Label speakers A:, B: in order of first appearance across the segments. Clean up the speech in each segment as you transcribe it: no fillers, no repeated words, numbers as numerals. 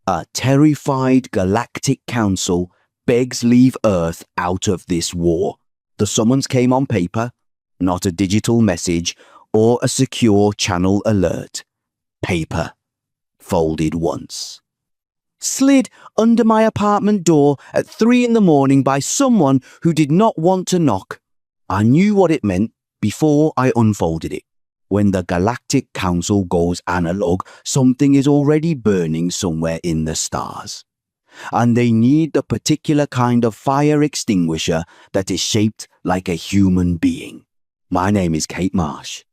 A: A terrified Galactic Council begs leave Earth out of this war. The summons came on paper, not a digital message or a secure channel alert. Paper, folded once. Slid under my apartment door at 3 a.m. by someone who did not want to knock. I knew what it meant before I unfolded it. When the Galactic Council goes analog, something is already burning somewhere in the stars. And they need the particular kind of fire extinguisher that is shaped like a human being. My name is Kate Marsh.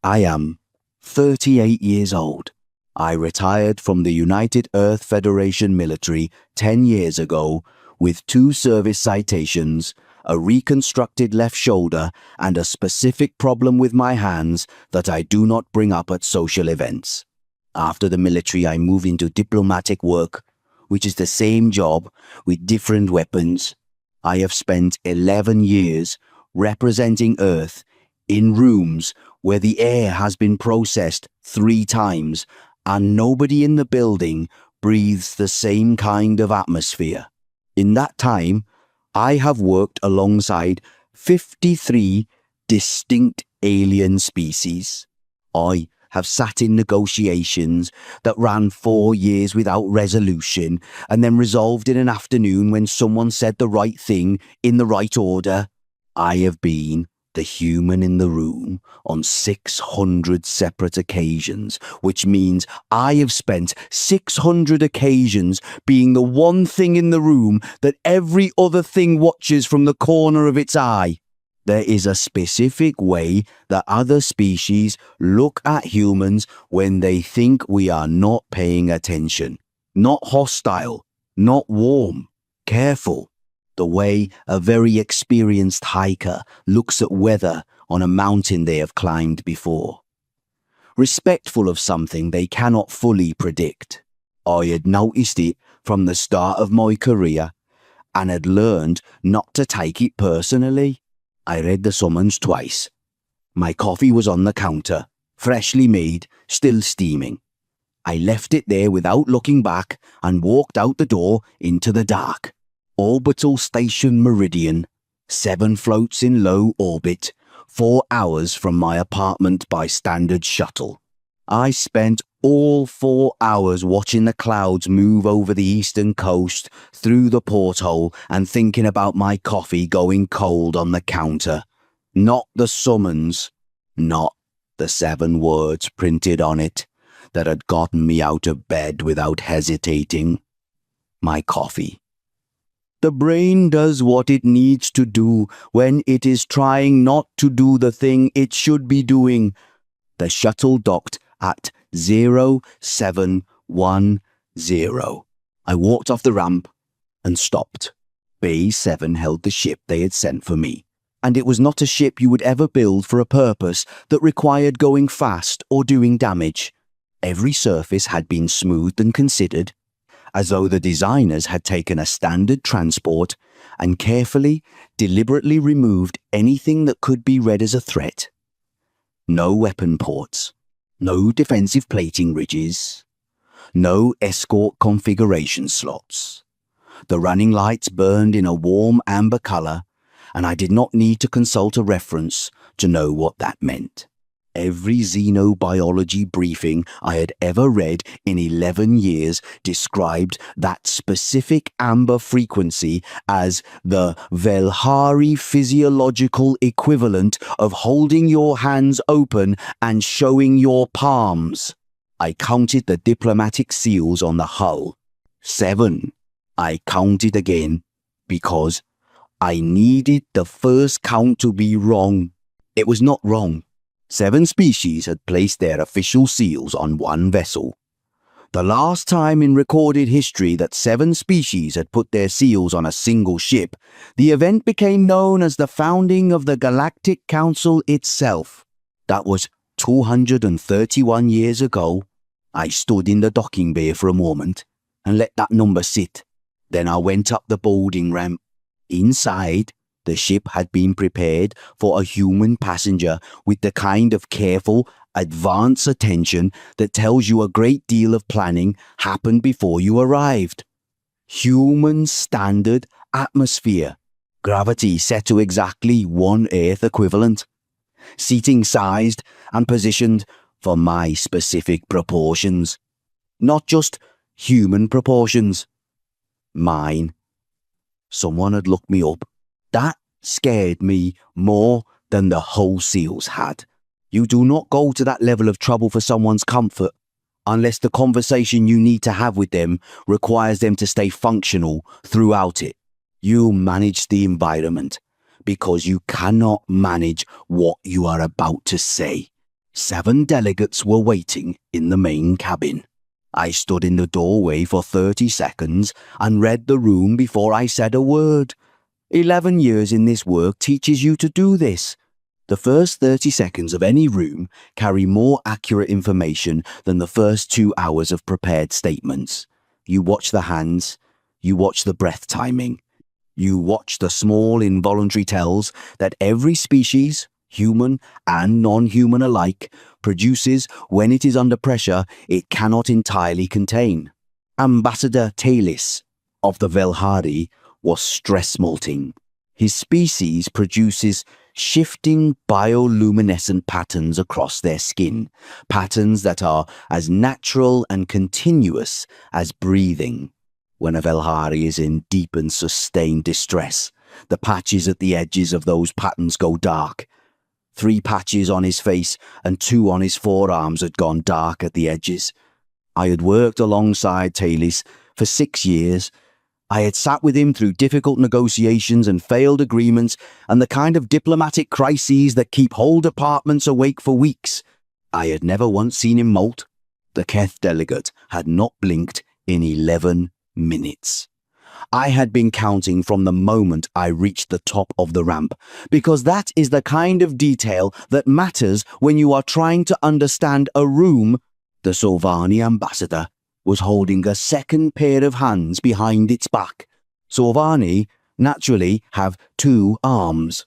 A: I am 38 years old. I retired from the United Earth Federation military 10 years ago with 2 service citations, a reconstructed left shoulder, and a specific problem with my hands that I do not bring up at social events. After the military, I moved into diplomatic work, which is the same job with different weapons. I have spent 11 years representing Earth in rooms where the air has been processed 3 times and nobody in the building breathes the same kind of atmosphere. In that time, I have worked alongside 53 distinct alien species. I have sat in negotiations that ran 4 years without resolution and then resolved in an afternoon when someone said the right thing in the right order. I have been the human in the room on 600 separate occasions, which means I have spent 600 occasions being the one thing in the room that every other thing watches from the corner of its eye. There is a specific way that other species look at humans when they think we are not paying attention. Not hostile, not warm, careful. The way a very experienced hiker looks at weather on a mountain they have climbed before. Respectful of something they cannot fully predict. I had noticed it from the start of my career and had learned not to take it personally. I read the summons twice. My coffee was on the counter, freshly made, still steaming. I left it there without looking back and walked out the door into the dark. Orbital Station Meridian, 7 floats in low orbit, 4 hours from my apartment by standard shuttle. I spent all 4 hours watching the clouds move over the eastern coast through the porthole and thinking about my coffee going cold on the counter. Not the summons, not the 7 words printed on it that had gotten me out of bed without hesitating. My coffee. The brain does what it needs to do when it is trying not to do the thing it should be doing. The shuttle docked at 0710. I walked off the ramp and stopped. Bay 7 held the ship they had sent for me, and it was not a ship you would ever build for a purpose that required going fast or doing damage. Every surface had been smoothed and considered, as though the designers had taken a standard transport and carefully, deliberately removed anything that could be read as a threat. No weapon ports, no defensive plating ridges, no escort configuration slots. The running lights burned in a warm amber color, and I did not need to consult a reference to know what that meant. Every xenobiology briefing I had ever read in 11 years described that specific amber frequency as the Velhari physiological equivalent of holding your hands open and showing your palms. I counted the diplomatic seals on the hull. 7. I counted again because I needed the first count to be wrong. It was not wrong. 7 species had placed their official seals on one vessel. The last time in recorded history that 7 species had put their seals on a single ship, the event became known as the founding of the Galactic Council itself. That was 231 years ago. I stood in the docking bay for a moment and let that number sit. Then I went up the boarding ramp. Inside, the ship had been prepared for a human passenger with the kind of careful Advance attention that tells you a great deal of planning happened before you arrived. Human standard atmosphere. Gravity set to exactly one Earth equivalent. Seating sized and positioned for my specific proportions. Not just human proportions. Mine. Someone had looked me up. That scared me more than the whole SEALs had. You do not go to that level of trouble for someone's comfort unless the conversation you need to have with them requires them to stay functional throughout it. You manage the environment because you cannot manage what you are about to say. 7 delegates were waiting in the main cabin. I stood in the doorway for 30 seconds and read the room before I said a word. 11 years in this work teaches you to do this. The first 30 seconds of any room carry more accurate information than the first 2 hours of prepared statements. You watch the hands, you watch the breath timing, you watch the small involuntary tells that every species, human and non-human alike, produces when it is under pressure it cannot entirely contain. Ambassador Talis of the Velhari was stress molting. His species produces shifting bioluminescent patterns across their skin, patterns that are as natural and continuous as breathing. When a Velhari is in deep and sustained distress, the patches at the edges of those patterns go dark. 3 patches on his face and 2 on his forearms had gone dark at the edges. I had worked alongside Talis for 6 years. I had sat with him through difficult negotiations and failed agreements and the kind of diplomatic crises that keep whole departments awake for weeks. I had never once seen him molt. The Keth delegate had not blinked in 11 minutes. I had been counting from the moment I reached the top of the ramp, because that is the kind of detail that matters when you are trying to understand a room. The Sovani ambassador was holding a second pair of hands behind its back. Sovani naturally have 2 arms.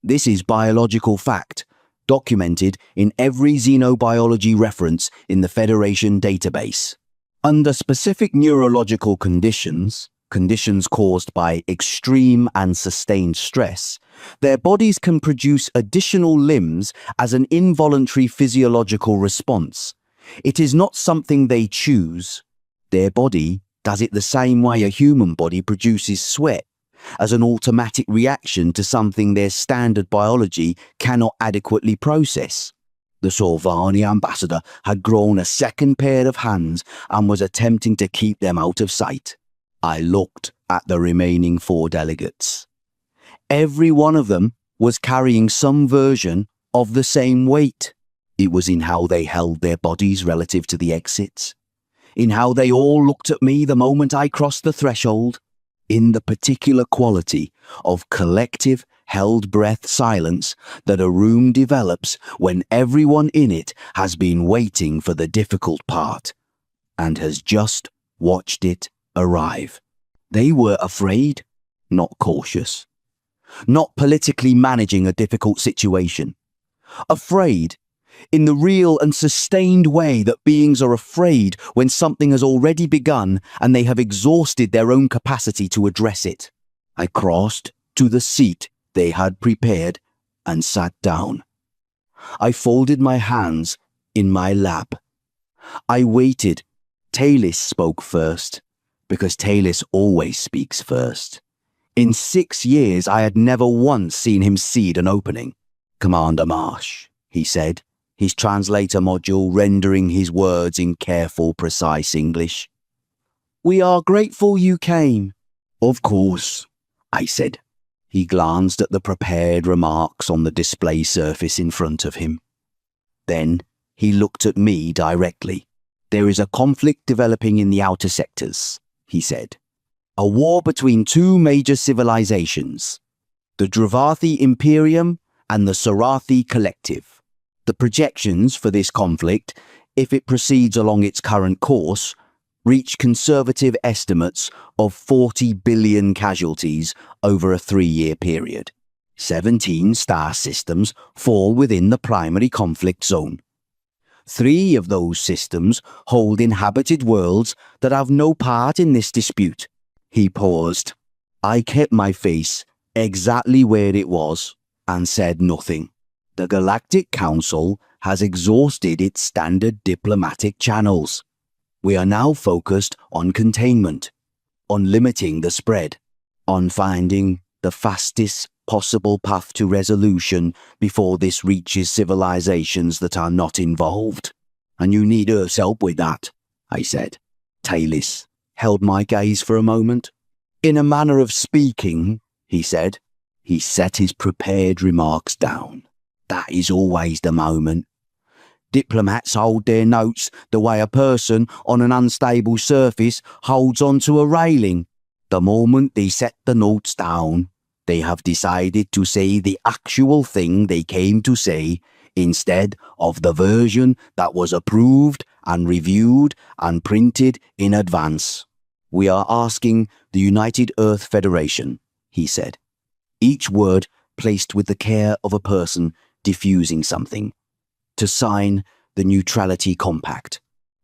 A: This is biological fact, documented in every xenobiology reference in the Federation database. Under specific neurological conditions caused by extreme and sustained stress, their bodies can produce additional limbs as an involuntary physiological response. It is not something they choose. Their body does it the same way a human body produces sweat, as an automatic reaction to something their standard biology cannot adequately process. The Sovani ambassador had grown a second pair of hands and was attempting to keep them out of sight. I looked at the remaining 4 delegates. Every one of them was carrying some version of the same weight. It was in how they held their bodies relative to the exits, in how they all looked at me the moment I crossed the threshold, in the particular quality of collective held breath silence that a room develops when everyone in it has been waiting for the difficult part and has just watched it arrive. They were afraid, not cautious, not politically managing a difficult situation. Afraid in the real and sustained way that beings are afraid when something has already begun and they have exhausted their own capacity to address it. I crossed to the seat they had prepared and sat down. I folded my hands in my lap. I waited. Talis spoke first, because Talis always speaks first. In 6 years, I had never once seen him seed an opening. "Commander Marsh," he said, his translator module rendering his words in careful, precise English. "We are grateful you came." "Of course," I said. He glanced at the prepared remarks on the display surface in front of him. Then he looked at me directly. "There is a conflict developing in the outer sectors," he said. "A war between 2 major civilizations, the Dravathi Imperium and the Sorathi Collective. The projections for this conflict, if it proceeds along its current course, reach conservative estimates of 40 billion casualties over a 3-year period. 17 star systems fall within the primary conflict zone. 3 of those systems hold inhabited worlds that have no part in this dispute. He paused. I kept my face exactly where it was and said nothing. The Galactic Council has exhausted its standard diplomatic channels. We are now focused on containment, on limiting the spread, on finding the fastest possible path to resolution before this reaches civilizations that are not involved. And you need Earth's help with that, I said. Talis held my gaze for a moment. In a manner of speaking, he said. He set his prepared remarks down. That is always the moment. Diplomats hold their notes the way a person on an unstable surface holds onto a railing. The moment they set the notes down, they have decided to say the actual thing they came to say instead of the version that was approved and reviewed and printed in advance. We are asking the United Earth Federation, he said, each word placed with the care of a person diffusing something, to sign the Neutrality Compact,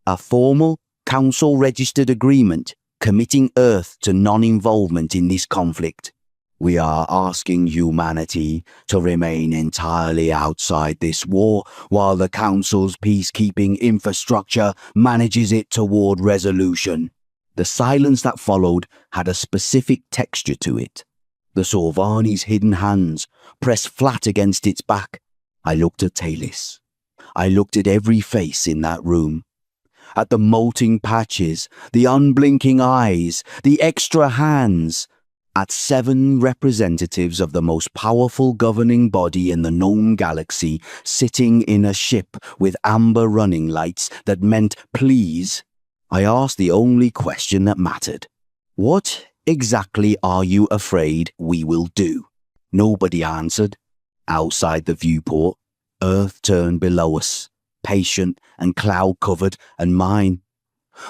A: a formal council-registered agreement committing Earth to non-involvement in this conflict. We are asking humanity to remain entirely outside this war while the Council's peacekeeping infrastructure manages it toward resolution. The silence that followed had a specific texture to it. The Sorvani's hidden hands pressed flat against its back. I looked at Talis. I looked at every face in that room. At the molting patches, the unblinking eyes, the extra hands. At 7 representatives of the most powerful governing body in the known galaxy sitting in a ship with amber running lights that meant please. I asked the only question that mattered. What exactly are you afraid we will do? Nobody answered. Outside the viewport, Earth turned below us, patient and cloud-covered, and mine.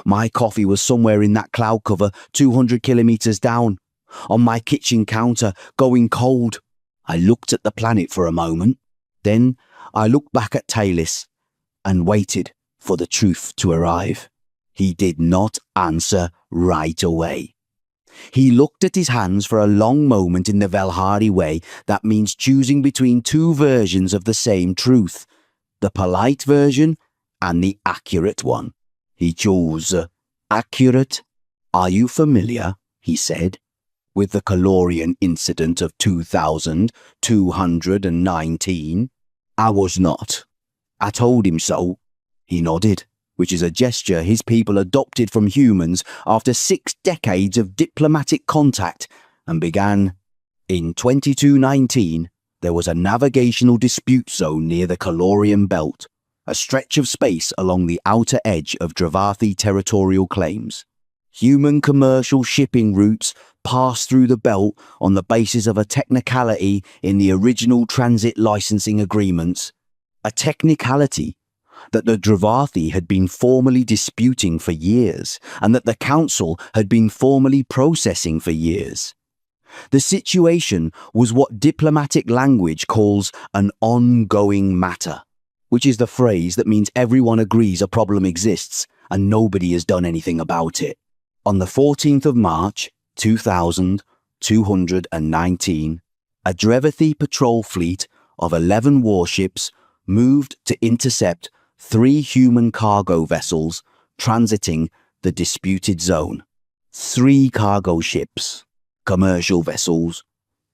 A: My coffee was somewhere in that cloud cover 200 kilometers down, on my kitchen counter, going cold. I looked at the planet for a moment. Then I looked back at Talis and waited for the truth to arrive. He did not answer right away. He looked at his hands for a long moment in the Velhari way that means choosing between 2 versions of the same truth, the polite version and the accurate one. He chose accurate. Are you familiar, he said, with the Calorian incident of 2219? I was not. I told him so. He nodded, which is a gesture his people adopted from humans after 6 decades of diplomatic contact, and began. In 2219, there was a navigational dispute zone near the Calorian belt, a stretch of space along the outer edge of Dravathi territorial claims. Human commercial shipping routes passed through the belt on the basis of a technicality in the original transit licensing agreements, a technicality that the Dravathi had been formally disputing for years and that the Council had been formally processing for years. The situation was what diplomatic language calls an ongoing matter, which is the phrase that means everyone agrees a problem exists and nobody has done anything about it. On the 14th of March, 2219, a Dravathi patrol fleet of 11 warships moved to intercept 3 human cargo vessels transiting the disputed zone. 3 cargo ships, commercial vessels,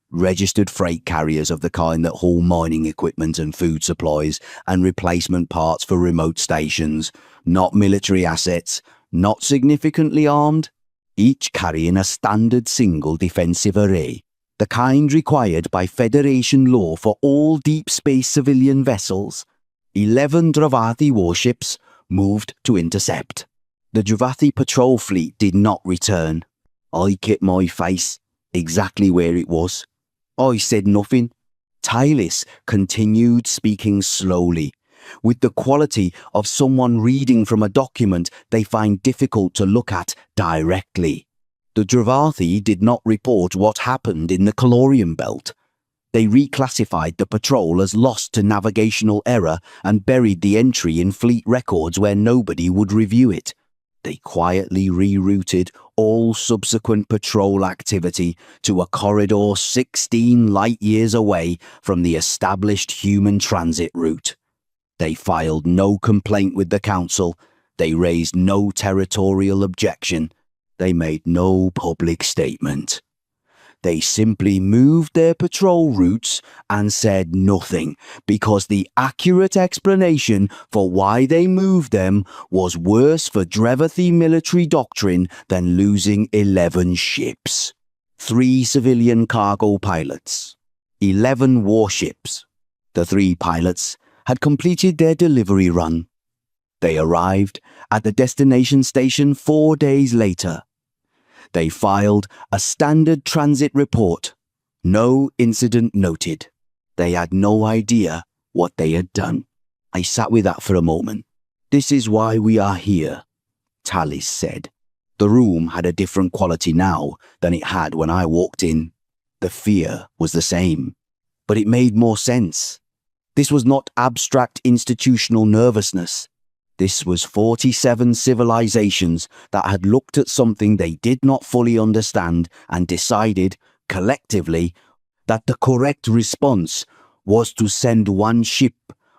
A: registered freight carriers of the kind that haul mining equipment and food supplies and replacement parts for remote stations, not military assets, not significantly armed, each carrying a standard single defensive array, the kind required by Federation law for all deep space civilian vessels. 11 Dravathi warships moved to intercept. The Dravathi patrol fleet did not return. I kept my face exactly where it was. I said nothing. Talis continued speaking slowly, with the quality of someone reading from a document they find difficult to look at directly. The Dravathi did not report what happened in the Calorian belt. They reclassified the patrol as lost to navigational error and buried the entry in fleet records where nobody would review it. They quietly rerouted all subsequent patrol activity to a corridor 16 light-years away from the established human transit route. They filed no complaint with the council. They raised no territorial objection. They made no public statement. They simply moved their patrol routes and said nothing, because the accurate explanation for why they moved them was worse for Drevathi military doctrine than losing 11 ships, 3 civilian cargo pilots, 11 warships. The 3 pilots had completed their delivery run. They arrived at the destination station 4 days later. They filed a standard transit report. No incident noted. They had no idea what they had done. I sat with that for a moment. "This is why we are here," Tallis said. The room had a different quality now than it had when I walked in. The fear was the same, but it made more sense. This was not abstract institutional nervousness. This was 47 civilizations that had looked at something they did not fully understand and decided, collectively, that the correct response was to send one ship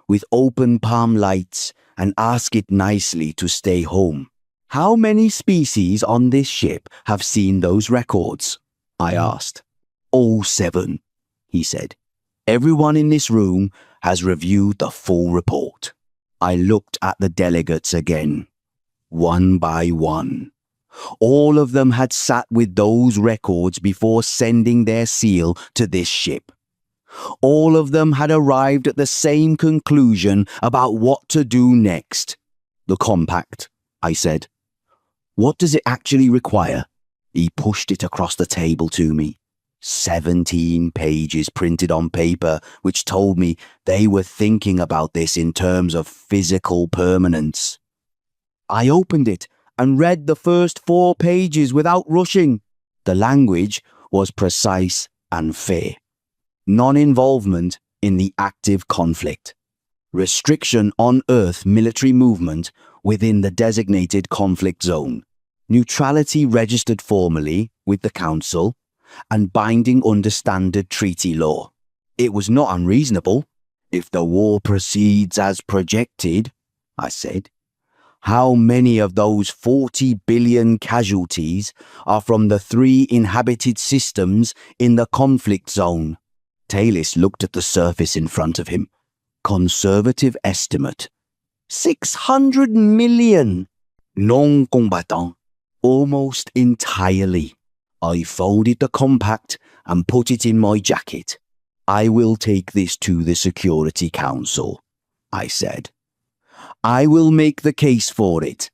A: with open palm lights and ask it nicely to stay home. "How many species on this ship have seen those records?" I asked. "All 7, he said. "Everyone in this room has reviewed the full report." I looked at the delegates again, one by one. All of them had sat with those records before sending their seal to this ship. All of them had arrived at the same conclusion about what to do next. "The compact," I said. "What does it actually require?" He pushed it across the table to me. 17 pages printed on paper, which told me they were thinking about this in terms of physical permanence. I opened it and read the first 4 pages without rushing. The language was precise and fair. Non-involvement in the active conflict. Restriction on Earth military movement within the designated conflict zone. Neutrality registered formally with the Council, and binding under standard treaty law. It was not unreasonable. "If the war proceeds as projected," I said, "how many of those 40 billion casualties are from the 3 inhabited systems in the conflict zone?" Tallis looked at the surface in front of him. "Conservative estimate. 600 million non-combatants. Almost entirely." I folded the compact and put it in my jacket. "I will take this to the Security Council," I said. "I will make the case for it.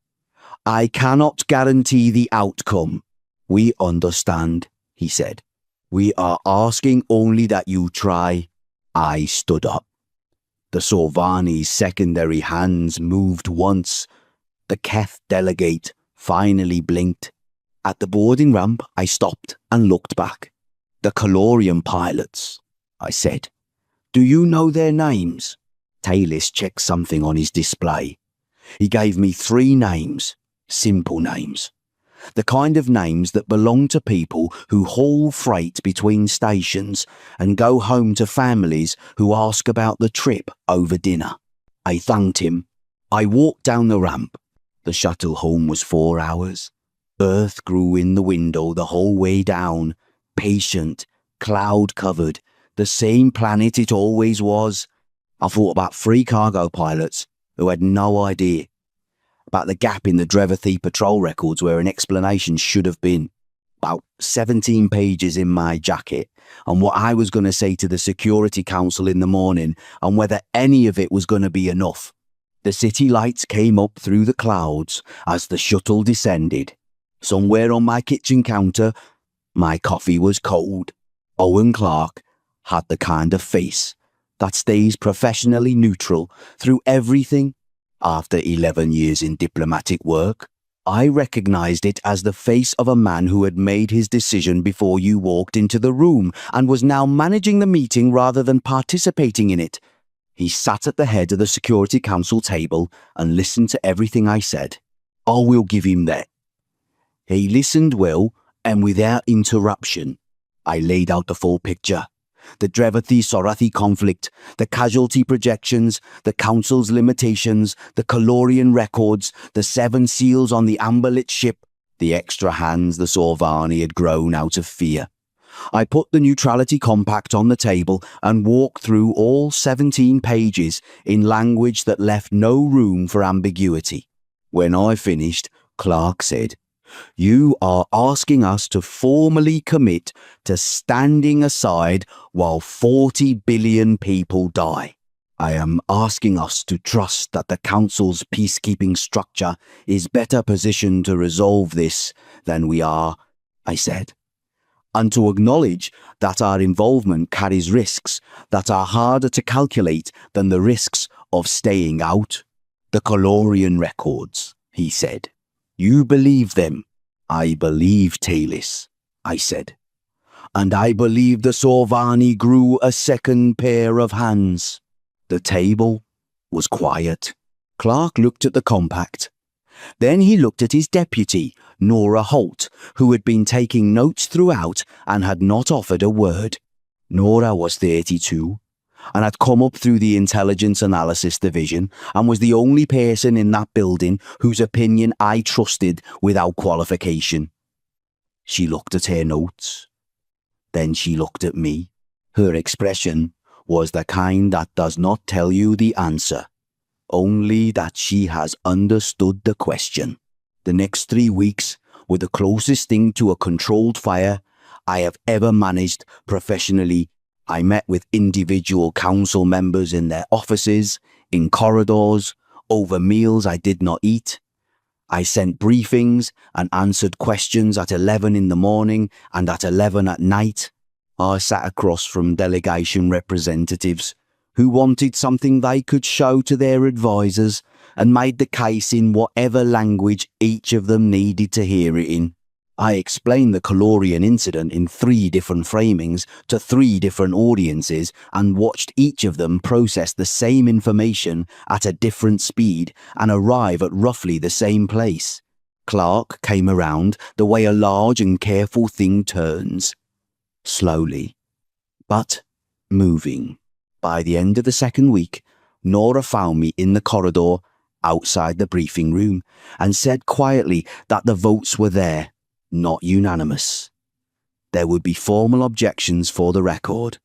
A: I cannot guarantee the outcome." "We understand," he said. "We are asking only that you try." I stood up. The Sorvani's secondary hands moved once. The Keth delegate finally blinked. At the boarding ramp, I stopped and looked back. "The Calorium pilots," I said. "Do you know their names?" Tallis checked something on his display. He gave me 3 names, simple names. The kind of names that belong to people who haul freight between stations and go home to families who ask about the trip over dinner. I thanked him. I walked down the ramp. The shuttle home was 4 hours. Earth grew in the window the whole way down, patient, cloud-covered, the same planet it always was. I thought about 3 cargo pilots who had no idea, about the gap in the Drevathi patrol records where an explanation should have been, about 17 pages in my jacket, and what I was going to say to the Security Council in the morning, and whether any of it was going to be enough. The city lights came up through the clouds as the shuttle descended. Somewhere on my kitchen counter, my coffee was cold. Owen Clark had the kind of face that stays professionally neutral through everything after 11 years in diplomatic work. I recognized it as the face of a man who had made his decision before you walked into the room and was now managing the meeting rather than participating in it. He sat at the head of the Security Council table and listened to everything I said. I will give him that. He listened well and without interruption. I laid out the full picture. The Drevathi-Sorathi conflict, the casualty projections, the Council's limitations, the Calorian records, the 7 seals on the amber-lit ship, the extra hands the Sorvani had grown out of fear. I put the Neutrality Compact on the table and walked through all 17 pages in language that left no room for ambiguity. When I finished, Clark said, "You are asking us to formally commit to standing aside while 40 billion people die. I am asking us to trust that the Council's peacekeeping structure is better positioned to resolve this than we are," I said, "and to acknowledge that our involvement carries risks that are harder to calculate than the risks of staying out." "The Calorian records," he said. "You believe them." "I believe Talis," I said. "And I believe the Sorvani grew a second pair of hands." The table was quiet. Clark looked at the compact. Then he looked at his deputy, Nora Holt, who had been taking notes throughout and had not offered a word. Nora was 32 and had come up through the Intelligence Analysis Division and was the only person in that building whose opinion I trusted without qualification. She looked at her notes. Then she looked at me. Her expression was the kind that does not tell you the answer, only that she has understood the question. The next 3 weeks were the closest thing to a controlled fire I have ever managed professionally. I met with individual council members in their offices, in corridors, over meals I did not eat. I sent briefings and answered questions at 11 in the morning and at 11 at night. I sat across from delegation representatives who wanted something they could show to their advisors and made the case in whatever language each of them needed to hear it in. I explained the Calorian incident in 3 different framings to 3 different audiences and watched each of them process the same information at a different speed and arrive at roughly the same place. Clark came around the way a large and careful thing turns. Slowly, but moving. By the end of the 2nd week, Nora found me in the corridor outside the briefing room and said quietly that the votes were there. Not unanimous. There would be formal objections for the record,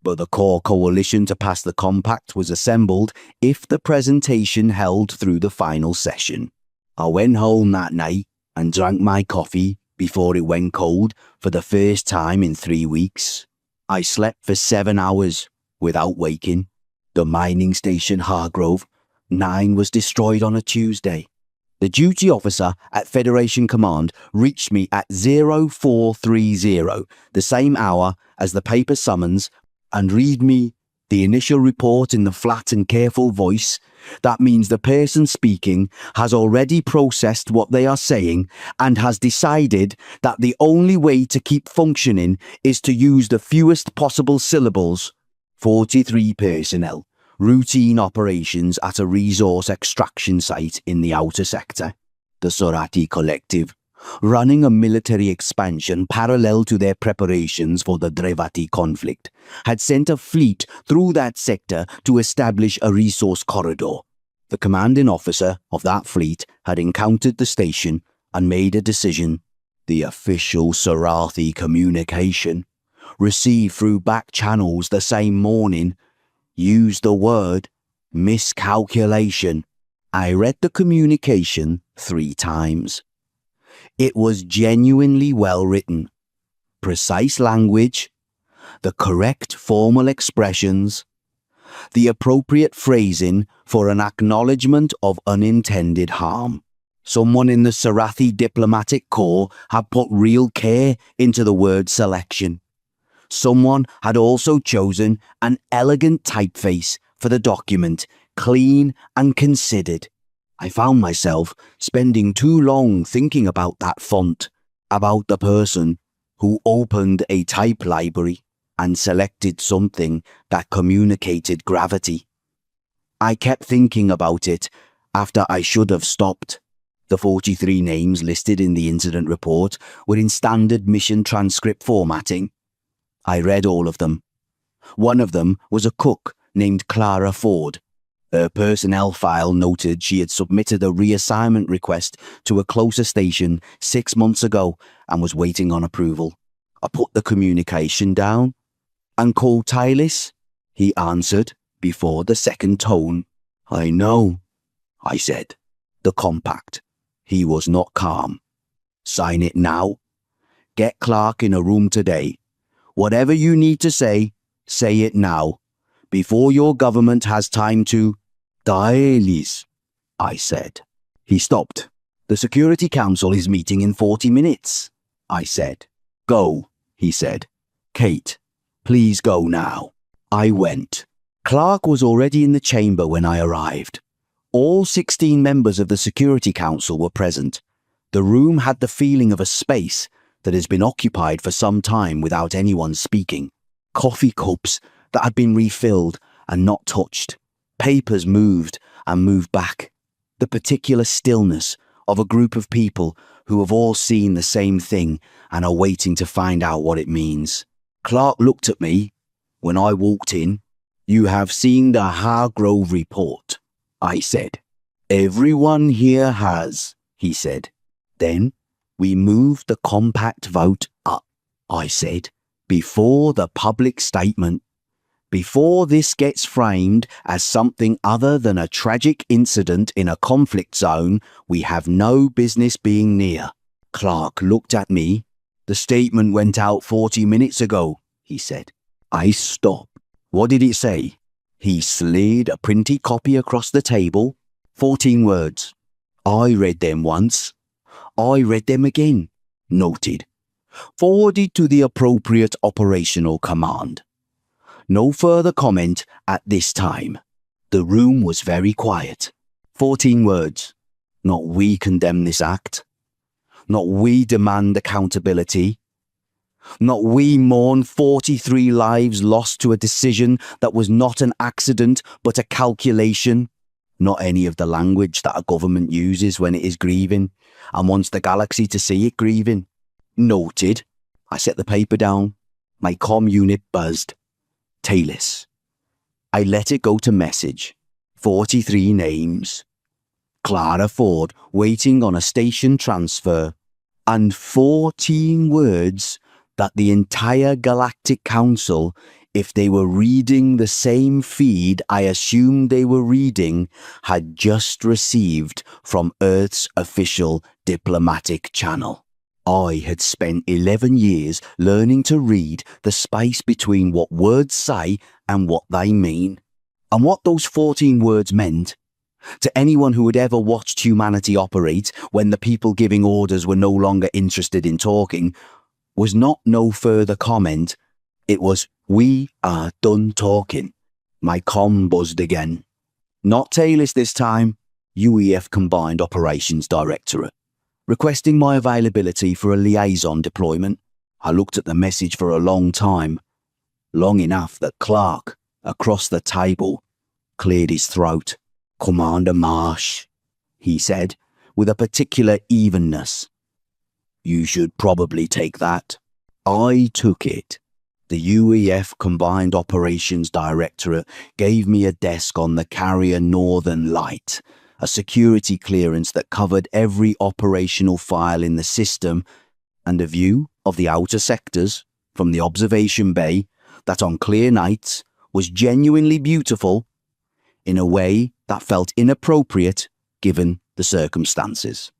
A: but the core coalition to pass the compact was assembled if the presentation held through the final session. I went home that night and drank my coffee before it went cold for the first time in 3 weeks. I slept for 7 hours without waking. The mining station Hargrove 9 was destroyed on a Tuesday. The duty officer at Federation Command reached me at 0430, the same hour as the paper summons, and read me the initial report in the flat and careful voice. That means the person speaking has already processed what they are saying and has decided that the only way to keep functioning is to use the fewest possible syllables. 43 personnel. Routine operations at a resource extraction site in the outer sector. The Sorathi Collective, running a military expansion parallel to their preparations for the Drevathi conflict, had sent a fleet through that sector to establish a resource corridor. The commanding officer of that fleet had encountered the station and made a decision. The official Sorathi communication, received through back channels the same morning, used the word miscalculation. I read the communication 3 times. It was genuinely well written. Precise language, the correct formal expressions, the appropriate phrasing for an acknowledgement of unintended harm. Someone in the Sorathi diplomatic corps had put real care into the word selection. Someone had also chosen an elegant typeface for the document, clean and considered. I found myself spending too long thinking about that font, about the person who opened a type library and selected something that communicated gravity. I kept thinking about it after I should have stopped. The 43 names listed in the incident report were in standard mission transcript formatting. I read all of them. One of them was a cook named Clara Ford. Her personnel file noted she had submitted a reassignment request to a closer station 6 months ago and was waiting on approval. I put the communication down and called Tylis. He answered before the second tone. I know, I said. The compact. He was not calm. Sign it now. Get Clark in a room today. Whatever you need to say it now, before your government has time to... Tylis, I said. He stopped. The Security Council is meeting in 40 minutes, I said. Go, he said. Kate, please go now. I went. Clark was already in the chamber when I arrived. All 16 members of the Security Council were present. The room had the feeling of a space that has been occupied for some time without anyone speaking. Coffee cups that had been refilled and not touched. Papers moved and moved back. The particular stillness of a group of people who have all seen the same thing and are waiting to find out what it means. Clark looked at me when I walked in. You have seen the Hargrove report, I said. Everyone here has, he said. Then we moved the compact vote up, I said, before the public statement. Before this gets framed as something other than a tragic incident in a conflict zone we have no business being near. Clark looked at me. The statement went out 40 minutes ago, he said. I stopped. What did it say? He slid a printed copy across the table. 14 words. I read them once. I read them again. Noted. Forwarded to the appropriate operational command. No further comment at this time. The room was very quiet. 14 words. Not we condemn this act. Not we demand accountability. Not we mourn 43 lives lost to a decision that was not an accident but a calculation. Not any of the language that a government uses when it is grieving and wants the galaxy to see it grieving. Noted. I set the paper down. My comm unit buzzed. Tayless. I let it go to message. 43 names. Clara Ford waiting on a station transfer. And 14 words that the entire Galactic Council, if they were reading the same feed I assumed they were reading, had just received from Earth's official diplomatic channel. I had spent 11 years learning to read the space between what words say and what they mean. And what those 14 words meant, to anyone who had ever watched humanity operate when the people giving orders were no longer interested in talking, was not no further comment. It was, we are done talking. My comm buzzed again. Not Taylor this time, UEF Combined Operations Directorate. Requesting my availability for a liaison deployment. I looked at the message for a long time. Long enough that Clark, across the table, cleared his throat. Commander Marsh, he said, with a particular evenness. You should probably take that. I took it. The UEF Combined Operations Directorate gave me a desk on the carrier Northern Light, a security clearance that covered every operational file in the system, and a view of the outer sectors from the observation bay that on clear nights was genuinely beautiful in a way that felt inappropriate given the circumstances.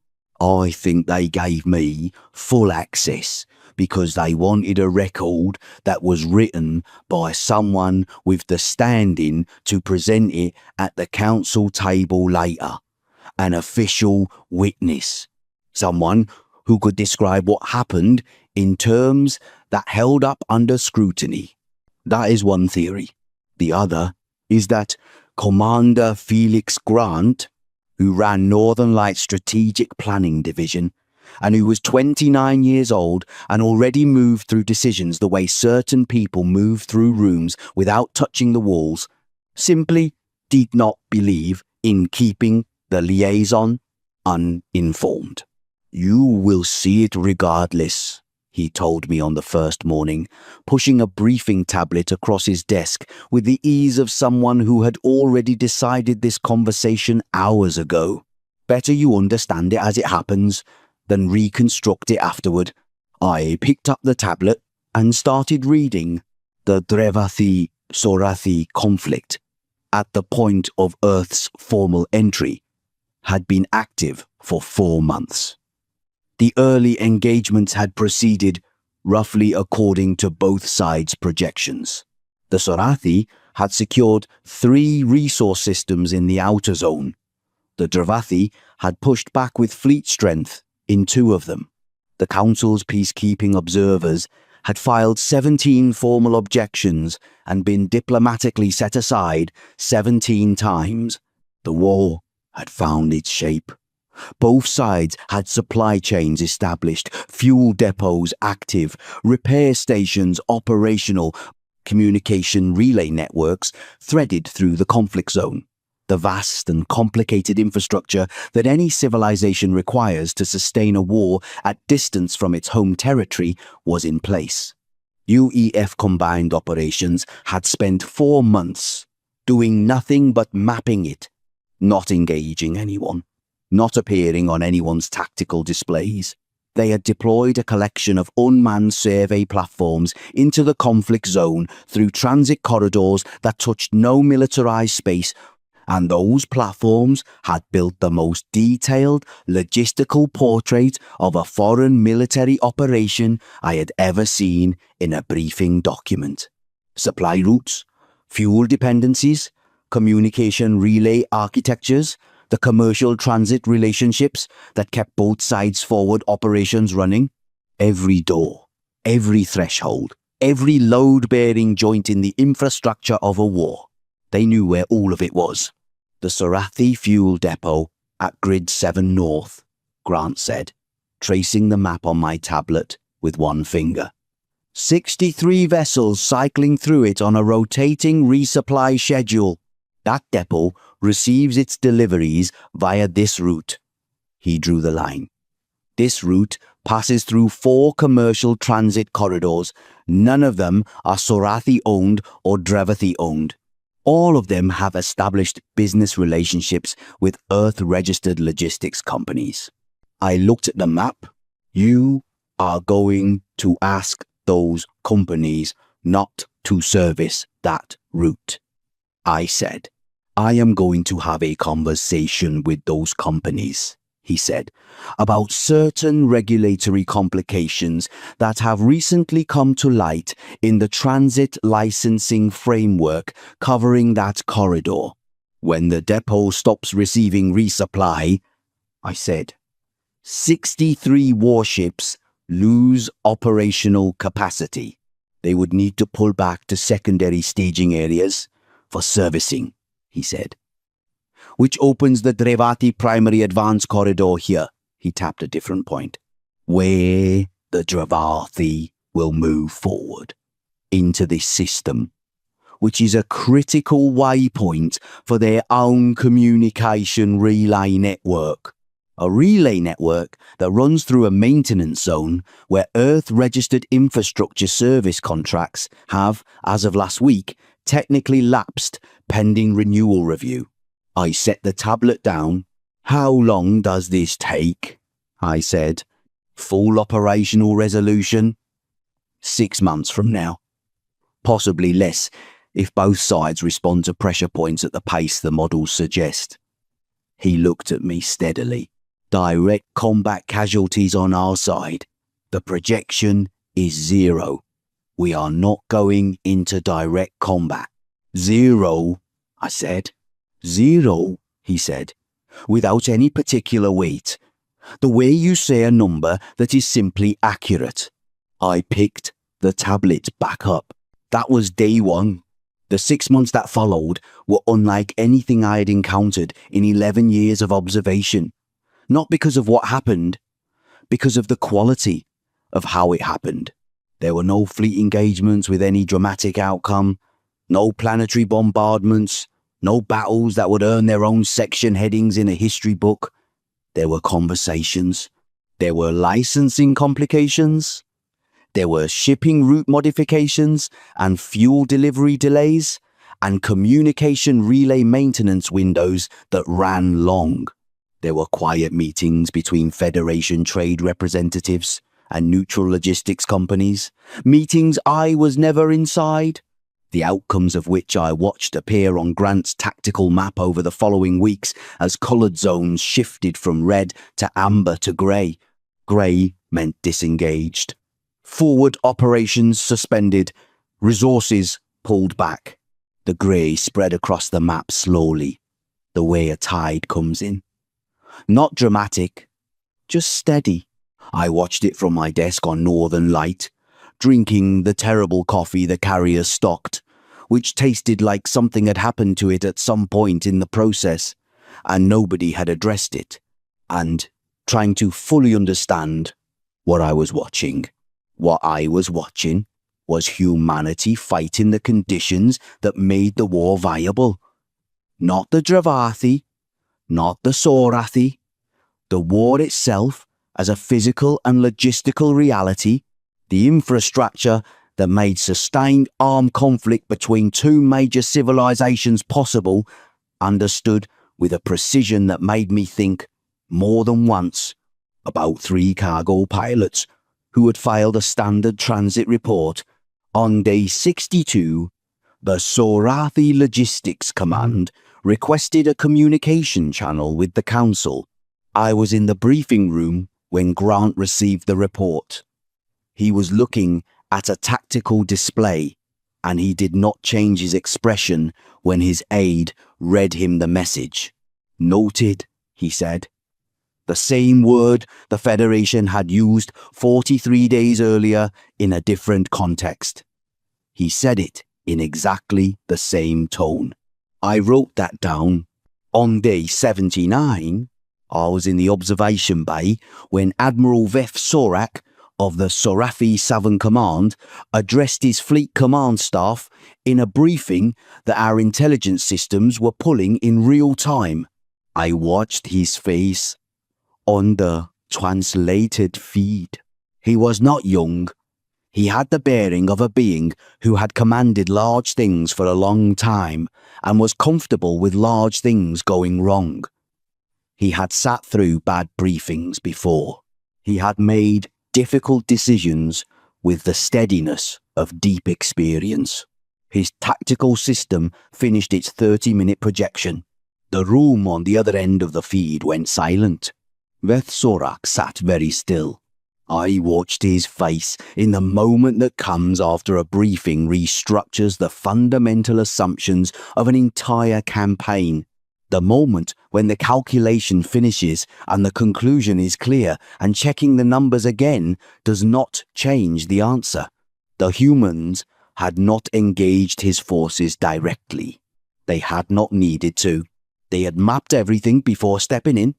A: I think they gave me full access because they wanted a record that was written by someone with the standing to present it at the council table later. An official witness. Someone who could describe what happened in terms that held up under scrutiny. That is one theory. The other is that Commander Felix Grant, who ran Northern Light Strategic Planning Division, and who was 29 years old and already moved through decisions the way certain people move through rooms without touching the walls, simply did not believe in keeping the liaison uninformed. "You will see it regardless," he told me on the first morning, pushing a briefing tablet across his desk with the ease of someone who had already decided this conversation hours ago. "Better you understand it as it happens than reconstruct it afterward." I picked up the tablet and started reading. The Drevathi-Sorathi conflict, at the point of Earth's formal entry, had been active for 4 months. The early engagements had proceeded roughly according to both sides' projections. The Sorathi had secured 3 resource systems in the outer zone. The Drevathi had pushed back with fleet strength in 2 of them. The Council's peacekeeping observers had filed 17 formal objections and been diplomatically set aside 17 times. The war had found its shape. Both sides had supply chains established, fuel depots active, repair stations operational, communication relay networks threaded through the conflict zone. The vast and complicated infrastructure that any civilization requires to sustain a war at distance from its home territory was in place. UEF Combined Operations had spent 4 months doing nothing but mapping it, not engaging anyone, not appearing on anyone's tactical displays. They had deployed a collection of unmanned survey platforms into the conflict zone through transit corridors that touched no militarized space, and those platforms had built the most detailed logistical portrait of a foreign military operation I had ever seen in a briefing document. Supply routes, fuel dependencies, communication relay architectures, the commercial transit relationships that kept both sides' forward operations running. Every door, every threshold, every load-bearing joint in the infrastructure of a war. They knew where all of it was. "The Sorathi fuel depot at Grid 7 North," Grant said, tracing the map on my tablet with one finger. 63 vessels cycling through it on a rotating resupply schedule. That depot receives its deliveries via this route. He drew the line. This route passes through 4 commercial transit corridors. None of them are Sorathi-owned or Drevathi-owned. All of them have established business relationships with Earth-registered logistics companies. I looked at the map. "You are going to ask those companies not to service that route," I said. "I am going to have a conversation with those companies," he said, "about certain regulatory complications that have recently come to light in the transit licensing framework covering that corridor. When the depot stops receiving resupply," I said, 63 warships lose operational capacity. They would need to pull back to secondary staging areas for servicing," he said. "Which opens the Drevathi primary advance corridor here," he tapped a different point, "where the Drevathi will move forward into this system, which is a critical waypoint for their own communication relay network. A relay network that runs through a maintenance zone where Earth-registered infrastructure service contracts have, as of last week, technically lapsed pending renewal review." I set the tablet down. "How long does this take?" I said. "Full operational resolution? 6 months from now. Possibly less if both sides respond to pressure points at the pace the models suggest." He looked at me steadily. "Direct combat casualties on our side. The projection is 0. We are not going into direct combat." "0, I said. "0, he said, without any particular weight. "The way you say a number that is simply accurate." I picked the tablet back up. "That was day 1. The 6 months that followed were unlike anything I had encountered in 11 years of observation. Not because of what happened, because of the quality of how it happened. There were no fleet engagements with any dramatic outcome, no planetary bombardments, no battles that would earn their own section headings in a history book. There were conversations. There were licensing complications. There were shipping route modifications and fuel delivery delays and communication relay maintenance windows that ran long. There were quiet meetings between Federation trade representatives and neutral logistics companies, meetings I was never inside, the outcomes of which I watched appear on Grant's tactical map over the following weeks as coloured zones shifted from red to amber to grey. Grey meant disengaged. Forward operations suspended, resources pulled back. The grey spread across the map slowly, the way a tide comes in. Not dramatic, just steady. I watched it from my desk on Northern Light, drinking the terrible coffee the carrier stocked, which tasted like something had happened to it at some point in the process, and nobody had addressed it, and trying to fully understand what I was watching. What I was watching was humanity fighting the conditions that made the war viable. Not the Dravathi, not the Sorathi, the war itself as a physical and logistical reality, the infrastructure that made sustained armed conflict between two major civilizations possible, understood with a precision that made me think more than once about 3 cargo pilots who had filed a standard transit report. On day 62, the Sorathi Logistics Command requested a communication channel with the Council. I was in the briefing room when Grant received the report. He was looking at a tactical display, and he did not change his expression when his aide read him the message. "Noted," he said. The same word the Federation had used 43 days earlier in a different context. He said it in exactly the same tone. I wrote that down. On day 79, I was in the observation bay when Admiral Veth Sorak of the Sorathi Southern Command addressed his fleet command staff in a briefing that our intelligence systems were pulling in real time. I watched his face on the translated feed. He was not young. He had the bearing of a being who had commanded large things for a long time and was comfortable with large things going wrong. He had sat through bad briefings before. He had made difficult decisions with the steadiness of deep experience. His tactical system finished its 30-minute projection. The room on the other end of the feed went silent. Veth Sorak sat very still. I watched his face in the moment that comes after a briefing restructures the fundamental assumptions of an entire campaign. The moment when the calculation finishes and the conclusion is clear, and checking the numbers again does not change the answer. The humans had not engaged his forces directly. They had not needed to. They had mapped everything before stepping in.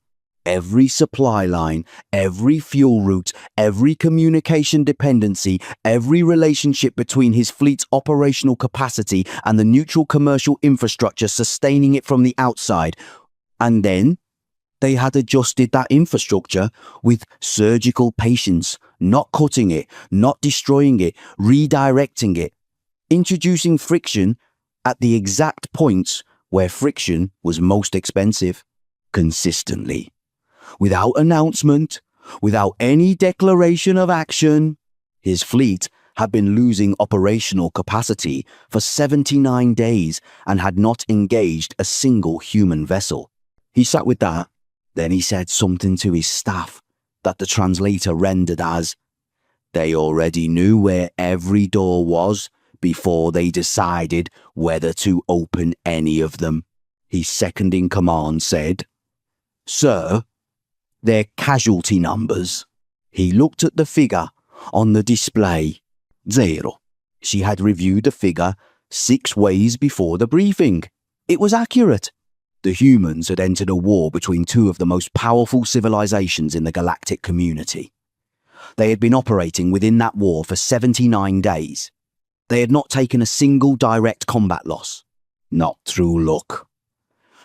A: Every supply line, every fuel route, every communication dependency, every relationship between his fleet's operational capacity and the neutral commercial infrastructure sustaining it from the outside. And then they had adjusted that infrastructure with surgical patience, not cutting it, not destroying it, redirecting it, introducing friction at the exact points where friction was most expensive, consistently. Without announcement, without any declaration of action, his fleet had been losing operational capacity for 79 days and had not engaged a single human vessel. He sat with that, then he said something to his staff that the translator rendered as, "They already knew where every door was before they decided whether to open any of them." His second in command said, "Sir, their casualty numbers." He looked at the figure on the display. 0. She had reviewed the figure 6 ways before the briefing. It was accurate. The humans had entered a war between two of the most powerful civilizations in the galactic community. They had been operating within that war for 79 days. They had not taken a single direct combat loss. Not through luck.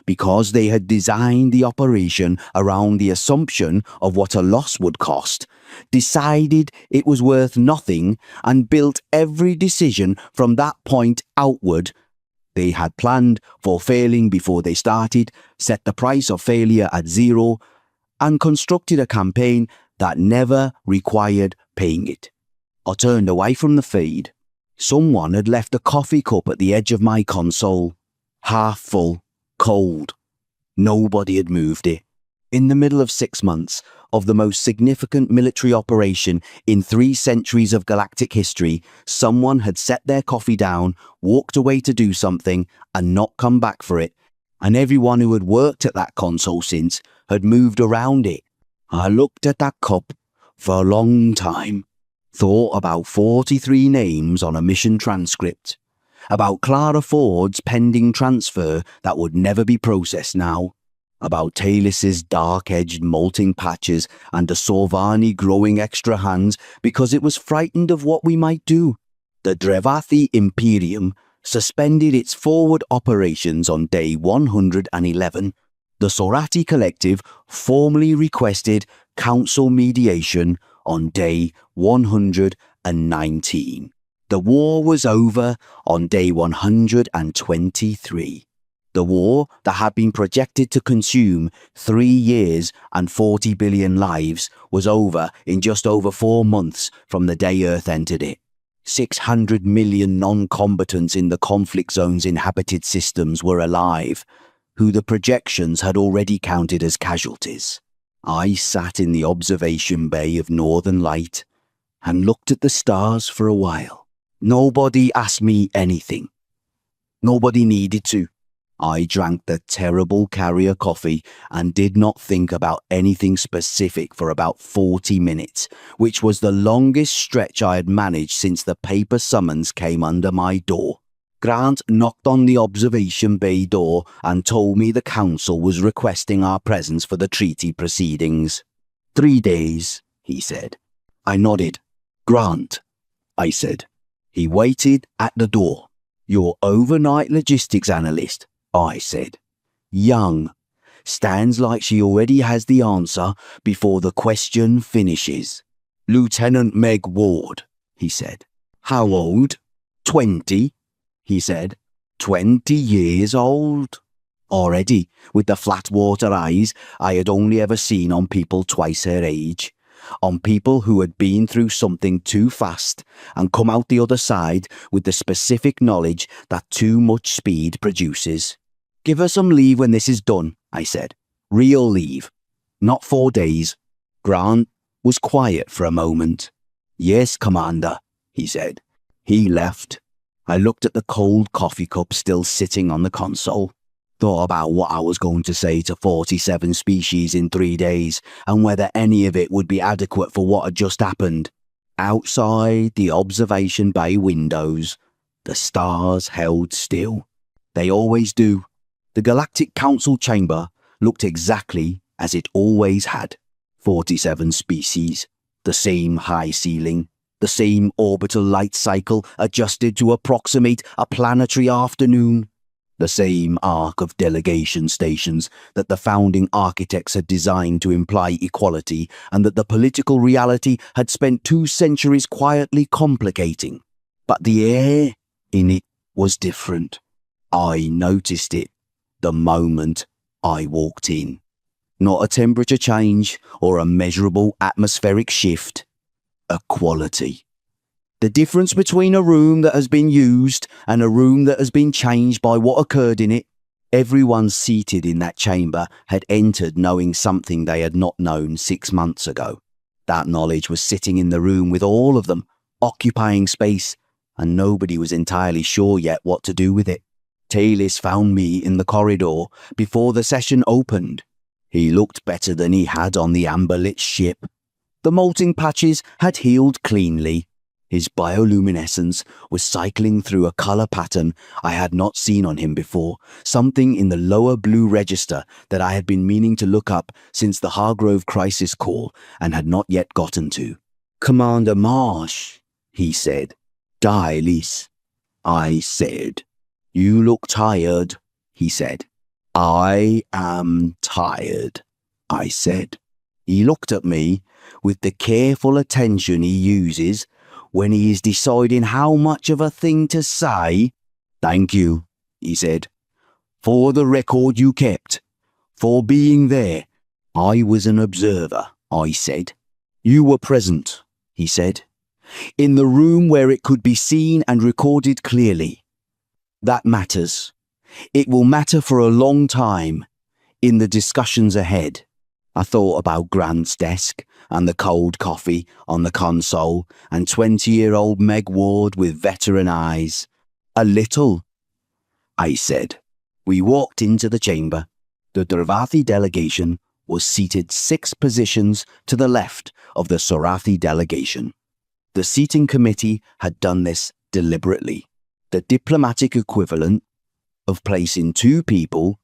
A: Because they had designed the operation around the assumption of what a loss would cost, decided it was worth nothing, and built every decision from that point outward. They had planned for failing before they started, set the price of failure at 0, and constructed a campaign that never required paying it. I turned away from the feed. Someone had left a coffee cup at the edge of my console, half full, cold. Nobody had moved it. In the middle of 6 months of the most significant military operation in 3 centuries of galactic history, someone had set their coffee down, walked away to do something, and not come back for it, and everyone who had worked at that console since had moved around it. I looked at that cup for a long time, thought about 43 names on a mission transcript, about Clara Ford's pending transfer that would never be processed now, about Talis's dark-edged molting patches and the Sorvani growing extra hands because it was frightened of what we might do. The Drevathi Imperium suspended its forward operations on day 111. The Sorati Collective formally requested council mediation on day 119. The war was over on day 123. The war that had been projected to consume 3 years and 40 billion lives was over in just over 4 months from the day Earth entered it. 600 million non-combatants in the conflict zone's inhabited systems were alive, who the projections had already counted as casualties. I sat in the observation bay of Northern Light and looked at the stars for a while. Nobody asked me anything. Nobody needed to. I drank the terrible carrier coffee and did not think about anything specific for about 40 minutes, which was the longest stretch I had managed since the paper summons came under my door. Grant knocked on the observation bay door and told me the council was requesting our presence for the treaty proceedings. 3 days, he said. I nodded. Grant, I said. He waited at the door. Your overnight logistics analyst, I said. Young. Stands like she already has the answer before the question finishes. Lieutenant Meg Ward, he said. How old? 20, he said. 20 years old. Already, with the flat water eyes I had only ever seen on people twice her age. On people who had been through something too fast and come out the other side with the specific knowledge that too much speed produces. Give her some leave when this is done, I said. Real leave. Not 4 days. Grant was quiet for a moment. Yes, Commander, he said. He left. I looked at the cold coffee cup still sitting on the console. Thought about what I was going to say to 47 species in 3 days and whether any of it would be adequate for what had just happened. Outside the observation bay windows, the stars held still. They always do. The Galactic Council chamber looked exactly as it always had. 47 species, the same high ceiling, the same orbital light cycle adjusted to approximate a planetary afternoon. The same arc of delegation stations that the founding architects had designed to imply equality and that the political reality had spent 2 centuries quietly complicating. But the air in it was different. I noticed it the moment I walked in. Not a temperature change or a measurable atmospheric shift. A quality. The difference between a room that has been used and a room that has been changed by what occurred in it. Everyone seated in that chamber had entered knowing something they had not known 6 months ago. That knowledge was sitting in the room with all of them, occupying space, and nobody was entirely sure yet what to do with it. Talis found me in the corridor before the session opened. He looked better than he had on the amber-lit ship. The molting patches had healed cleanly. His bioluminescence was cycling through a color pattern I had not seen on him before, something in the lower blue register that I had been meaning to look up since the Hargrove crisis call and had not yet gotten to. "Commander Marsh," he said. "Dialis," I said. "You look tired," he said. "I am tired," I said. He looked at me with the careful attention he uses when he is deciding how much of a thing to say. "Thank you," he said, "for the record you kept, for being there." "I was an observer," I said. "You were present," he said, "in the room where it could be seen and recorded clearly. That matters. It will matter for a long time in the discussions ahead." I thought about Grant's desk and the cold coffee on the console and 20-year-old Meg Ward with veteran eyes. "A little," I said. We walked into the chamber. The Dravathi delegation was seated 6 positions to the left of the Sorathi delegation. The seating committee had done this deliberately, the diplomatic equivalent of placing 2 people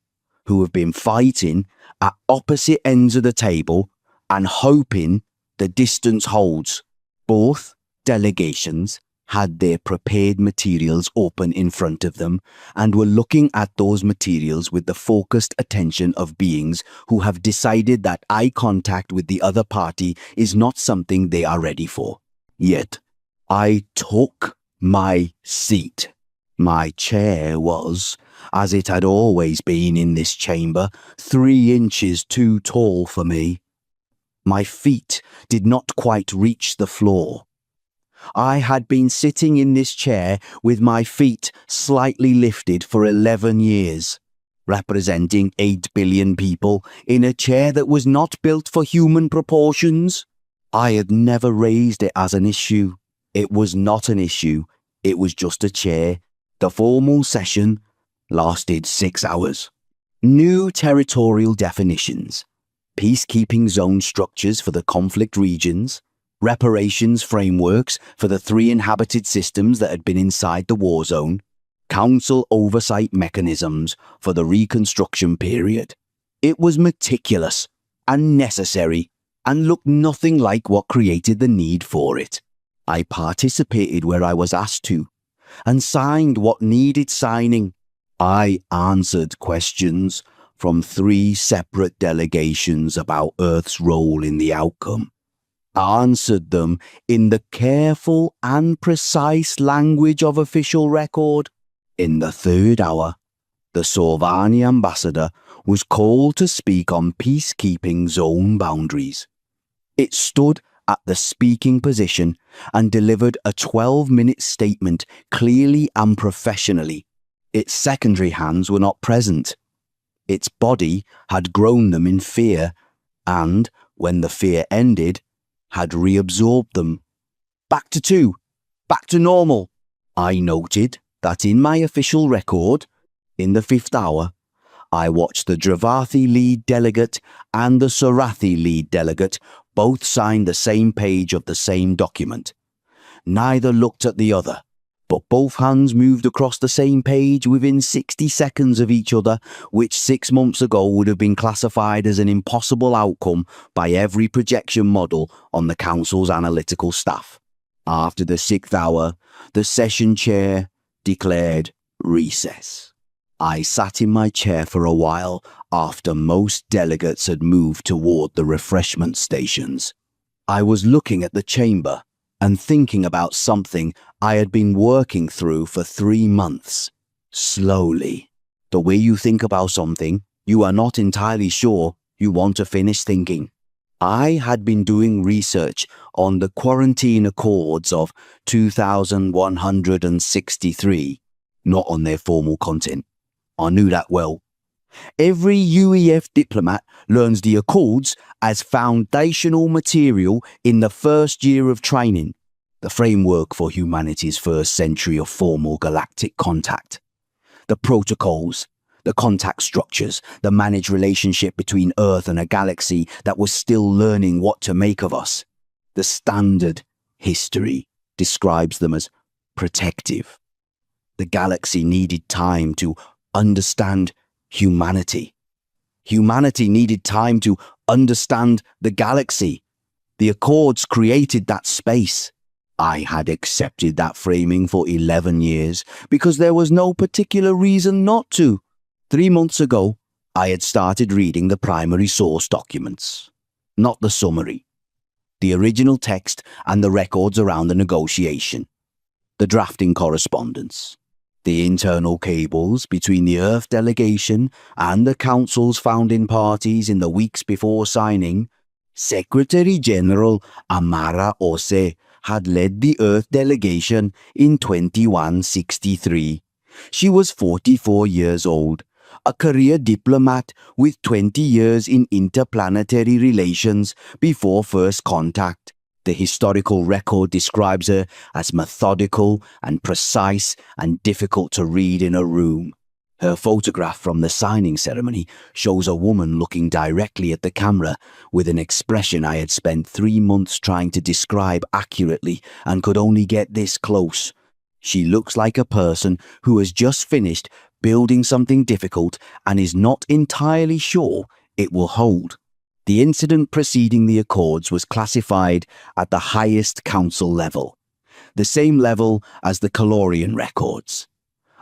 A: who have been fighting at opposite ends of the table and hoping the distance holds. Both delegations had their prepared materials open in front of them and were looking at those materials with the focused attention of beings who have decided that eye contact with the other party is not something they are ready for. Yet, I took my seat. My chair was, as it had always been in this chamber, 3 inches too tall for me. My feet did not quite reach the floor. I had been sitting in this chair with my feet slightly lifted for 11 years, representing 8 billion people in a chair that was not built for human proportions. I had never raised it as an issue. It was not an issue. It was just a chair. The formal session lasted 6 hours. New territorial definitions, peacekeeping zone structures for the conflict regions, reparations frameworks for the 3 inhabited systems that had been inside the war zone, council oversight mechanisms for the reconstruction period. It was meticulous and necessary and looked nothing like what created the need for it. I participated where I was asked to and signed what needed signing. I answered questions from 3 separate delegations about Earth's role in the outcome. Answered them in the careful and precise language of official record. In the 3rd hour, the Sorvani ambassador was called to speak on peacekeeping zone boundaries. It stood at the speaking position and delivered a 12-minute statement clearly and professionally. Its secondary hands were not present. Its body had grown them in fear and, when the fear ended, had reabsorbed them. Back to 2. Back to normal. I noted that in my official record, in the 5th hour, I watched the Dravathi lead delegate and the Sorathi lead delegate both sign the same page of the same document. Neither looked at the other, but both hands moved across the same page within 60 seconds of each other, which 6 months ago would have been classified as an impossible outcome by every projection model on the Council's analytical staff. After the 6th hour, the session chair declared recess. I sat in my chair for a while after most delegates had moved toward the refreshment stations. I was looking at the chamber and thinking about something I had been working through for 3 months. Slowly. The way you think about something, you are not entirely sure you want to finish thinking. I had been doing research on the Quarantine Accords of 2163, not on their formal content. I knew that well. Every UEF diplomat learns the Accords as foundational material in the first year of training, the framework for humanity's first century of formal galactic contact. The protocols, the contact structures, the managed relationship between Earth and a galaxy that was still learning what to make of us. The standard history. describes them as protective. The galaxy needed time to understand humanity. Humanity needed time to understand the galaxy. The Accords created that space. I had accepted that framing for 11 years because there was no particular reason not to. 3 months ago, I had started reading the primary source documents, not the summary, the original text and the records around the negotiation, the drafting correspondence, the internal cables between the Earth delegation and the Council's founding parties in the weeks before signing. Secretary General Amara Ose had led the Earth delegation in 2163. She was 44 years old, a career diplomat with 20 years in interplanetary relations before first contact. The historical record describes her as methodical and precise and difficult to read in a room. Her photograph from the signing ceremony shows a woman looking directly at the camera with an expression I had spent 3 months trying to describe accurately and could only get this close. She looks like a person who has just finished building something difficult and is not entirely sure it will hold. The incident preceding the Accords was classified at the highest council level, the same level as the Calorian records.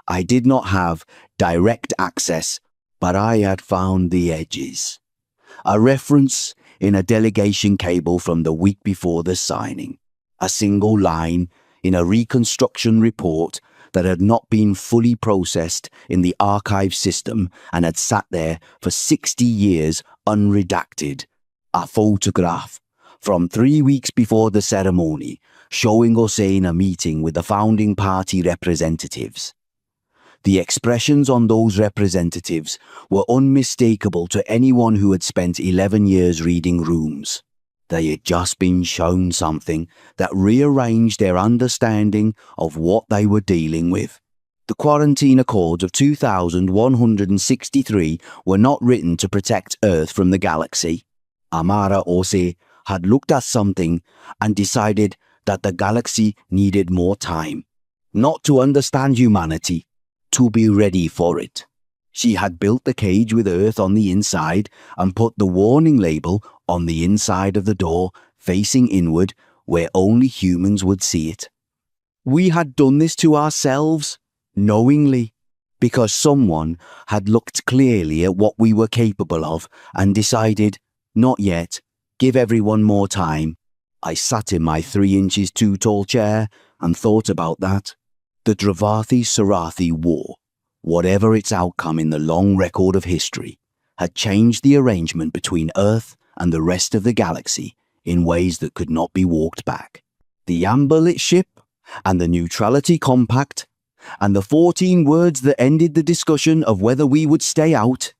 A: I did not have direct access, but I had found the edges. A reference in a delegation cable from the week before the signing. A single line in a reconstruction report that had not been fully processed in the archive system and had sat there for 60 years unredacted. A photograph from 3 weeks before the ceremony showing us in a meeting with the founding party representatives. The expressions on those representatives were unmistakable to anyone who had spent 11 years reading rooms. They had just been shown something that rearranged their understanding of what they were dealing with. The Quarantine Accords of 2163 were not written to protect Earth from the galaxy. Amara Ose had looked at something and decided that the galaxy needed more time, not to understand humanity, to be ready for it. She had built the cage with Earth on the inside and put the warning label on the inside of the door, facing inward, where only humans would see it. We had done this to ourselves, knowingly, because someone had looked clearly at what we were capable of and decided, not yet, give everyone more time. I sat in my 3 inches too tall chair and thought about that. The Dravathi-Sarathi War, whatever its outcome in the long record of history, had changed the arrangement between Earth and the rest of the galaxy in ways that could not be walked back. The amber-lit ship and the Neutrality Compact and the 14 words that ended the discussion of whether we would stay out,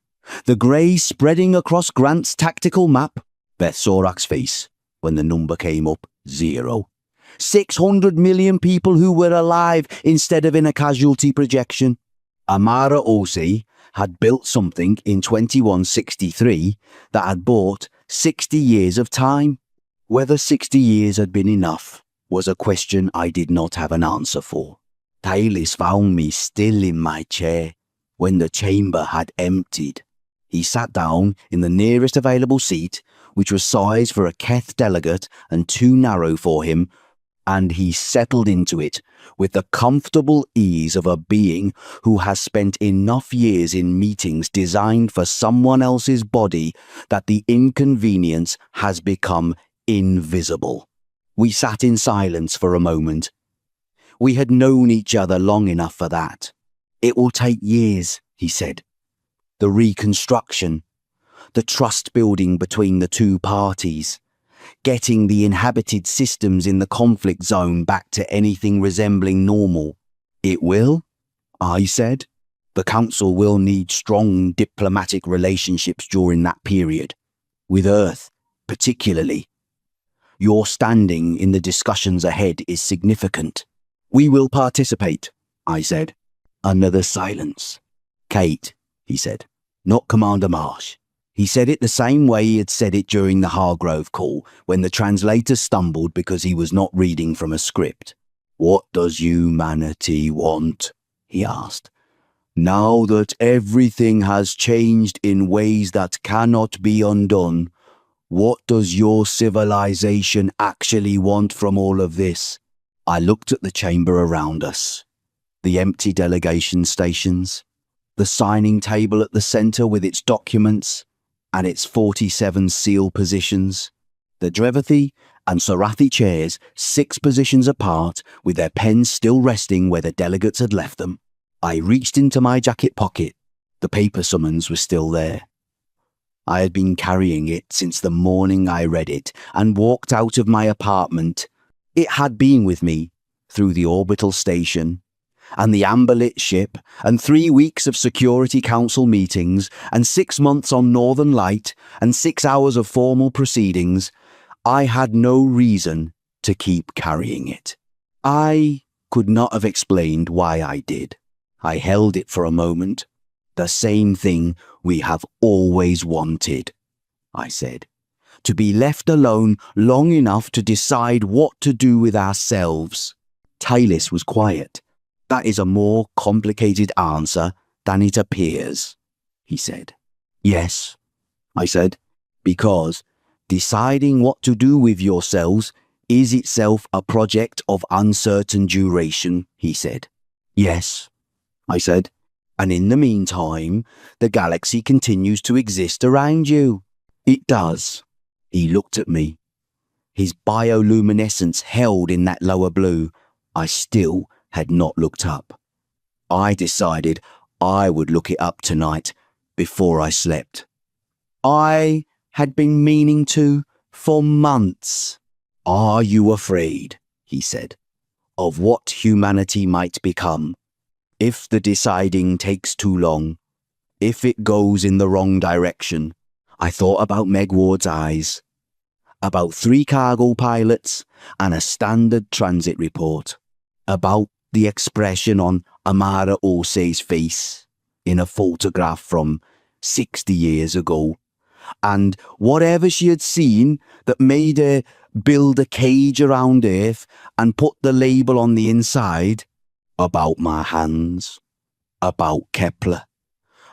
A: the grey spreading across Grant's tactical map. Beth Sorak's face when the number came up 0. 600 million people who were alive instead of in a casualty projection. Amara Ose had built something in 2163 that had bought 60 years of time. Whether 60 years had been enough was a question I did not have an answer for. Talis found me still in my chair when the chamber had emptied. He sat down in the nearest available seat, which was sized for a Keth delegate and too narrow for him, and he settled into it with the comfortable ease of a being who has spent enough years in meetings designed for someone else's body that the inconvenience has become invisible. We sat in silence for a moment. We had known each other long enough for that. It will take years, he said. The reconstruction, the trust building between the two parties, getting the inhabited systems in the conflict zone back to anything resembling normal. It will, I said. The Council will need strong diplomatic relationships during that period, with Earth particularly. Your standing in the discussions ahead is significant. We will participate, I said. Another silence. Kate, he said, not Commander Marsh. He said it the same way he had said it during the Hargrove call when the translator stumbled because he was not reading from a script. "What does humanity want?" he asked. "Now that everything has changed in ways that cannot be undone, what does your civilization actually want from all of this?" I looked at the chamber around us, the empty delegation stations, the signing table at the center with its documents and its 47 seal positions, the Drevathi and Sarathi chairs 6 positions apart with their pens still resting where the delegates had left them. I reached into my jacket pocket. The paper summons was still there. I had been carrying it since the morning I read it and walked out of my apartment. It had been with me through the orbital station and the amber-lit ship and 3 weeks of Security Council meetings and 6 months on Northern Light and 6 hours of formal proceedings. I had no reason to keep carrying it. I could not have explained why I did. I held it for a moment. "The same thing we have always wanted," I said. "To be left alone long enough to decide what to do with ourselves." Talis was quiet. "That is a more complicated answer than it appears," he said. "Yes," I said, "because deciding what to do with yourselves is itself a project of uncertain duration," he said. "Yes," I said, "and in the meantime, the galaxy continues to exist around you." "It does." He looked at me. His bioluminescence held in that lower blue. I still had not looked up. I decided I would look it up tonight before I slept. I had been meaning to for months. "Are you afraid," he said, "of what humanity might become? If the deciding takes too long, if it goes in the wrong direction?" I thought about Meg Ward's eyes, about 3 cargo pilots and a standard transit report, about the expression on Amara Orsay's face in a photograph from 60 years ago, and whatever she had seen that made her build a cage around Earth and put the label on the inside, about my hands, about Kepler,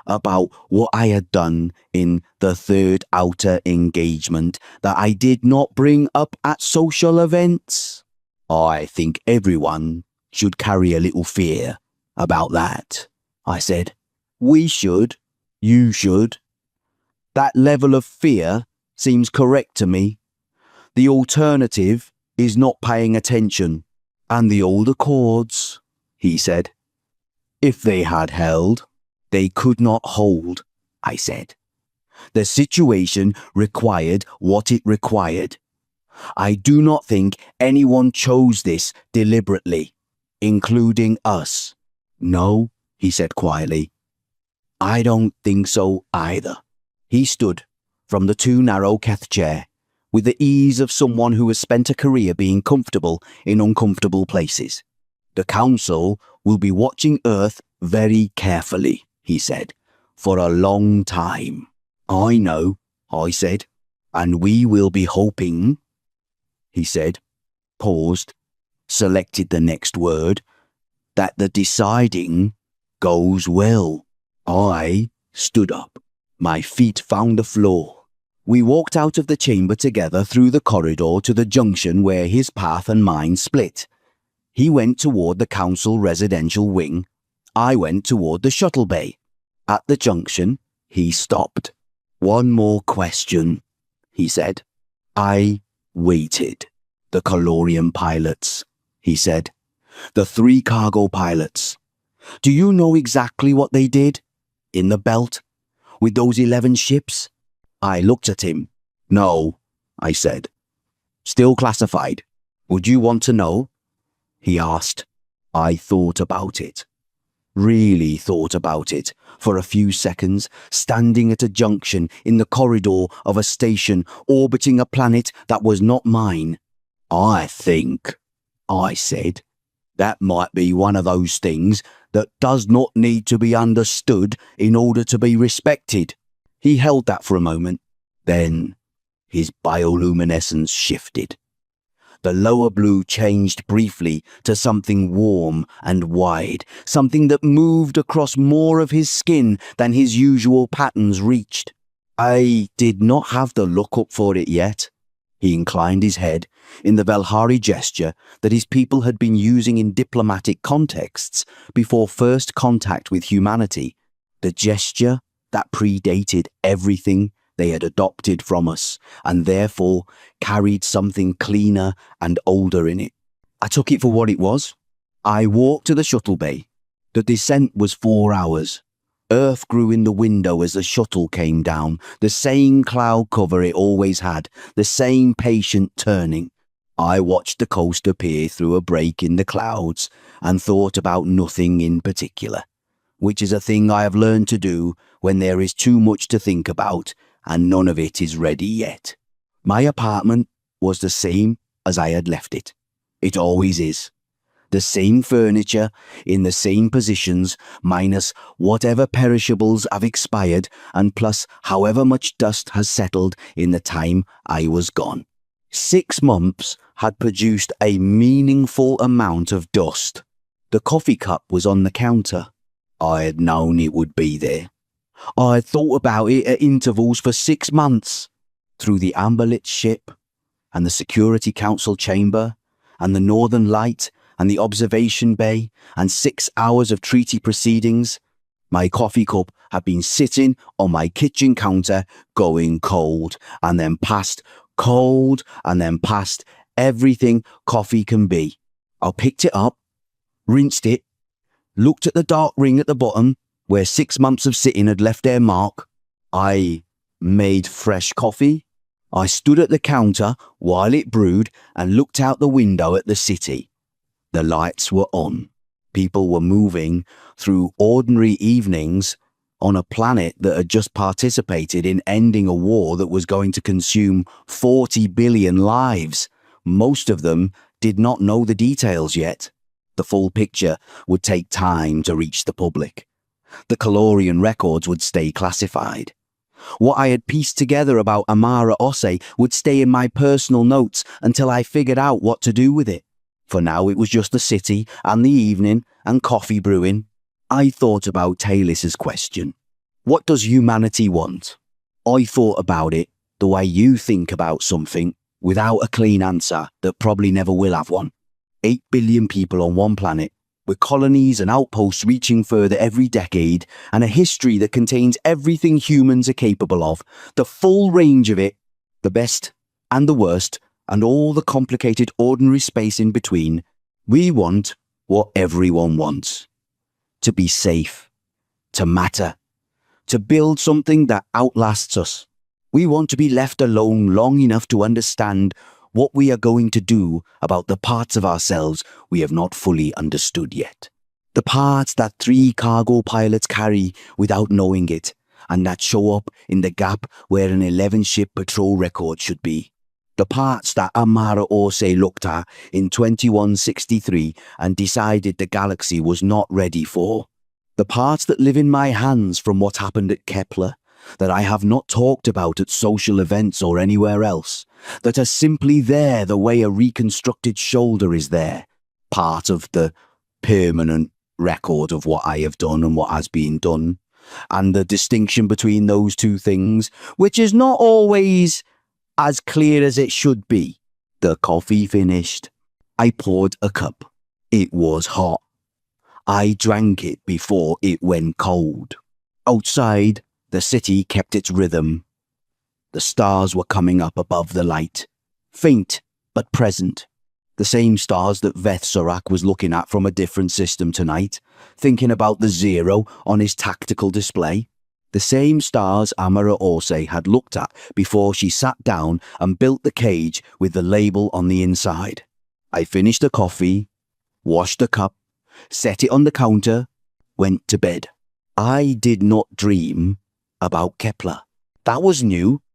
A: about what I had done in the 3rd outer engagement that I did not bring up at social events. I think everyone should carry a little fear about that, I said. We should. You should. That level of fear seems correct to me. The alternative is not paying attention. And the old accords, he said. If they had held, they could not hold, I said. The situation required what it required. I do not think anyone chose this deliberately, including us. No, he said quietly. I don't think so either. He stood from the too narrow Keth chair with the ease of someone who has spent a career being comfortable in uncomfortable places. The Council will be watching Earth very carefully, he said, for a long time. I know, I said, and we will be hoping, he said, paused, selected the next word, that the deciding goes well. I stood up. My feet found the floor. We walked out of the chamber together through the corridor to the junction where his path and mine split. He went toward the Council residential wing. I went toward the shuttle bay. At the junction, he stopped. One more question, he said. I waited. The Colorium pilots, he said. The 3 cargo pilots. Do you know exactly what they did? In the belt? With those 11 ships? I looked at him. No, I said. Still classified. Would you want to know? He asked. I thought about it. Really thought about it for a few seconds, standing at a junction in the corridor of a station orbiting a planet that was not mine. I think, I said, that might be one of those things that does not need to be understood in order to be respected. He held that for a moment. Then his bioluminescence shifted. The lower blue changed briefly to something warm and wide, something that moved across more of his skin than his usual patterns reached. I did not have the look up for it yet. He inclined his head in the Velhari gesture that his people had been using in diplomatic contexts before first contact with humanity, the gesture that predated everything they had adopted from us and therefore carried something cleaner and older in it. I took it for what it was. I walked to the shuttle bay. The descent was 4 hours. Earth grew in the window as the shuttle came down, the same cloud cover it always had, the same patient turning. I watched the coast appear through a break in the clouds and thought about nothing in particular, which is a thing I have learned to do when there is too much to think about and none of it is ready yet. My apartment was the same as I had left it. It always is. The same furniture in the same positions, minus whatever perishables have expired and plus however much dust has settled in the time I was gone. 6 months had produced a meaningful amount of dust. The coffee cup was on the counter. I had known it would be there. I had thought about it at intervals for 6 months. Through the amber-lit ship and the Security Council chamber and the Northern Light and the observation bay and 6 hours of treaty proceedings, my coffee cup had been sitting on my kitchen counter going cold and then past, cold and then past everything coffee can be. I picked it up, rinsed it, looked at the dark ring at the bottom where 6 months of sitting had left their mark. I made fresh coffee. I stood at the counter while it brewed and looked out the window at the city. The lights were on. People were moving through ordinary evenings on a planet that had just participated in ending a war that was going to consume 40 billion lives. Most of them did not know the details yet. The full picture would take time to reach the public. The Calorian records would stay classified. What I had pieced together about Amara Ose would stay in my personal notes until I figured out what to do with it. For now it was just the city and the evening and coffee brewing. I thought about Talis's question. What does humanity want? I thought about it the way you think about something without a clean answer that probably never will have one. 8 billion people on one planet, with colonies and outposts reaching further every decade, and a history that contains everything humans are capable of, the full range of it, the best and the worst, and all the complicated ordinary space in between. We want what everyone wants. To be safe, to matter, to build something that outlasts us. We want to be left alone long enough to understand what we are going to do about the parts of ourselves we have not fully understood yet. The parts that 3 cargo pilots carry without knowing it, and that show up in the gap where an 11-ship patrol record should be. The parts that Amara Ose looked at in 2163 and decided the galaxy was not ready for. The parts that live in my hands from what happened at Kepler, that I have not talked about at social events or anywhere else, that are simply there the way a reconstructed shoulder is there, part of the permanent record of what I have done and what has been done, and the distinction between those two things, which is not always as clear as it should be. The coffee finished. I poured a cup. It was hot. I drank it before it went cold. Outside, the city kept its rhythm. The stars were coming up above the light, faint but present. The same stars that Veth Sorak was looking at from a different system tonight, thinking about the 0 on his tactical display. The same stars Amara Ose had looked at before she sat down and built the cage with the label on the inside. I finished the coffee, washed the cup, set it on the counter, went to bed. I did not dream about Kepler. That was new.